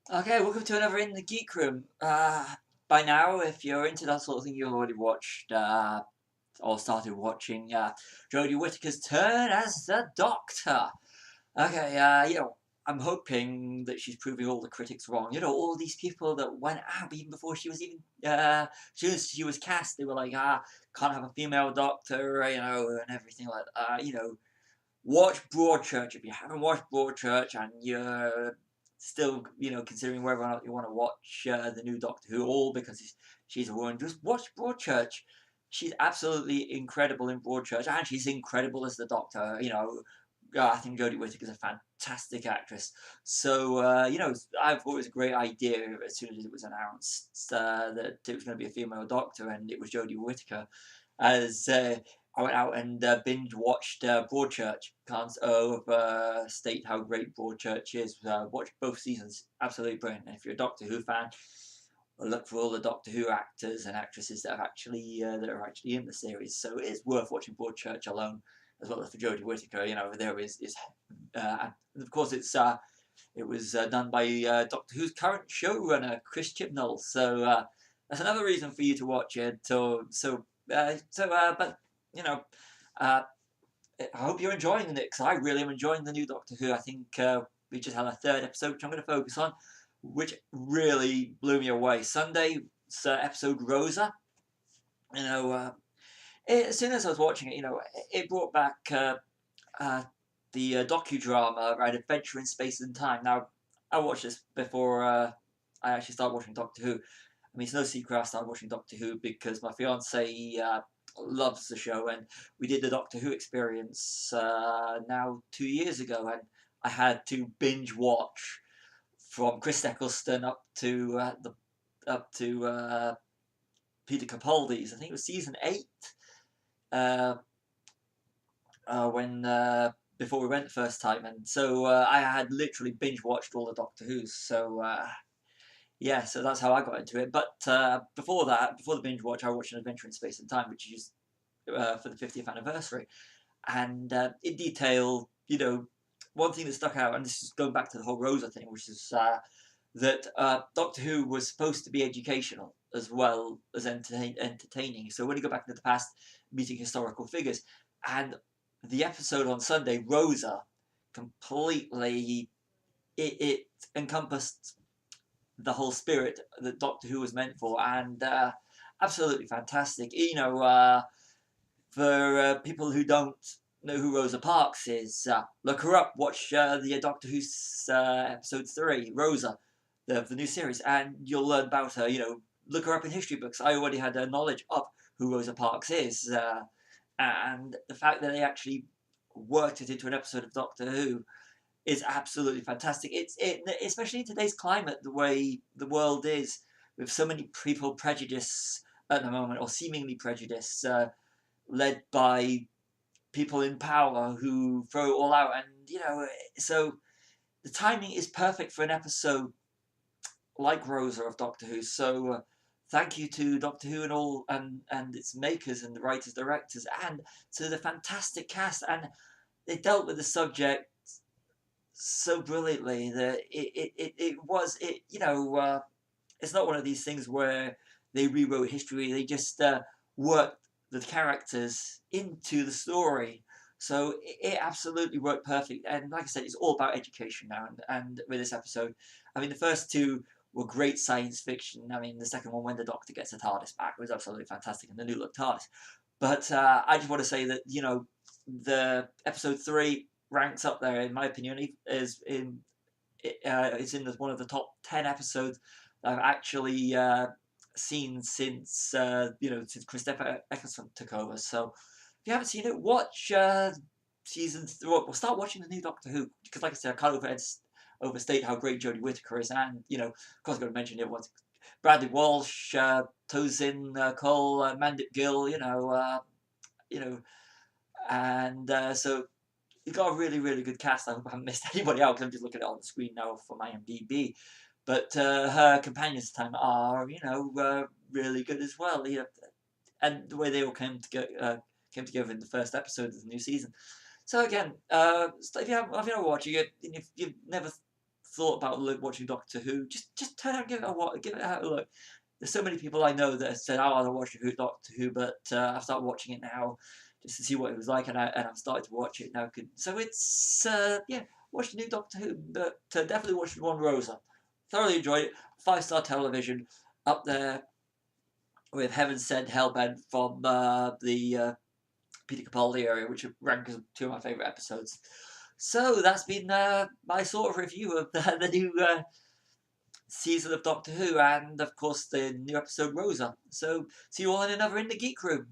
Okay, welcome to another In the Geek Room. By now, if you're into that sort of thing, you've already watched or started watching Jodie Whittaker's turn as the Doctor. Okay, I'm hoping that she's proving all the critics wrong. All these people that went out even before she was even soon as she was cast, they were like, can't have a female Doctor, and everything like that. Watch Broadchurch if you haven't watched Broadchurch and you're still, considering whether or not you want to watch the new Doctor Who, all because she's a woman. Just watch Broadchurch. She's absolutely incredible in Broadchurch, and she's incredible as the Doctor. I think Jodie Whittaker's a fantastic actress. So, I thought it was a great idea as soon as it was announced that it was going to be a female Doctor, and it was Jodie Whittaker as I went out and binge watched Broadchurch. Can't overstate how great Broadchurch is. Watched both seasons, absolutely brilliant. And if you're a Doctor Who fan, look for all the Doctor Who actors and actresses that are actually in the series. So it is worth watching Broadchurch alone, as well as for Jodie Whittaker. There and of course it was done by Doctor Who's current showrunner Chris Chibnall. So that's another reason for you to watch it. But you know, uh, I hope you're enjoying it because I really am enjoying the new Doctor Who. I think we just had a third episode, which I'm going to focus on, which really blew me away. Sunday's episode Rosa. You know, as soon as I was watching it, it brought back uh, the docudrama, right, Adventure in Space and Time. Now, I watched this before I actually started watching Doctor Who. I mean, it's no secret I started watching Doctor Who because my fiance loves the show, and we did the Doctor Who experience now 2 years ago, and I had to binge watch from Chris Eccleston up to Peter Capaldi's. I think it was season 8. Uh, when before we went the first time, and so I had literally binge watched all the Doctor Who's. So yeah, so that's how I got into it. But before that, before the binge watch, I watched An Adventure in Space and Time, which is for the 50th anniversary, and it detailed, one thing that stuck out, and this is going back to the whole Rosa thing, which is that Doctor Who was supposed to be educational as well as entertaining. So when you go back into the past, meeting historical figures, and the episode on Sunday, Rosa, completely it encompassed the whole spirit that Doctor Who was meant for, and absolutely fantastic. For people who don't know who Rosa Parks is, look her up. Watch the Doctor Who episode 3, Rosa, the new series, and you'll learn about her. Look her up in history books. I already had a knowledge of who Rosa Parks is, and the fact that they actually worked it into an episode of Doctor Who is absolutely fantastic. Especially in today's climate, the way the world is, with so many people prejudice at the moment, or seemingly prejudice, led by people in power who throw it all out. And so the timing is perfect for an episode like Rosa of Doctor Who. So thank you to Doctor Who and all and its makers and the writers, directors, and to the fantastic cast. And they dealt with the subject so brilliantly that it's not one of these things where they rewrote history. They just worked the characters into the story. So it absolutely worked perfect. And like I said, it's all about education now. And with this episode, I mean, the first two were great science fiction. I mean, the second one, when the Doctor gets the TARDIS back, was absolutely fantastic, and the new look TARDIS. But I just want to say that the episode 3 ranks up there in my opinion. It's in one of the top 10 episodes I've actually seen since Christopher Eccleston took over. So if you haven't seen it, watch seasons. Well, start watching the new Doctor Who, because like I said, I can't overstate how great Jodie Whittaker is, and of course I've got to mention the other ones: Bradley Walsh, Tosin Cole, Mandip Gill. You know, and so you got a really, really good cast. I hope I haven't missed anybody out because I'm just looking at it on the screen now for my IMDb. But her companions time are, really good as well. And the way they all came together in the first episode of the new season. So again, if you're watching it, and if you've never thought about watching Doctor Who, just turn out and give it a look. There's so many people I know that have said, "Oh, I don't watch Doctor Who," but I've started watching it now just to see what it was like, and I've started to watch it now. So it's yeah, watch the new Doctor Who, but definitely watch the one Rosa. Thoroughly enjoyed it. 5-star television, up there with Heaven Sent, Hellbent from the Peter Capaldi area, which rank as two of my favourite episodes. So that's been my sort of review of the new season of Doctor Who, and of course the new episode Rosa. So see you all in another In the Geek Room.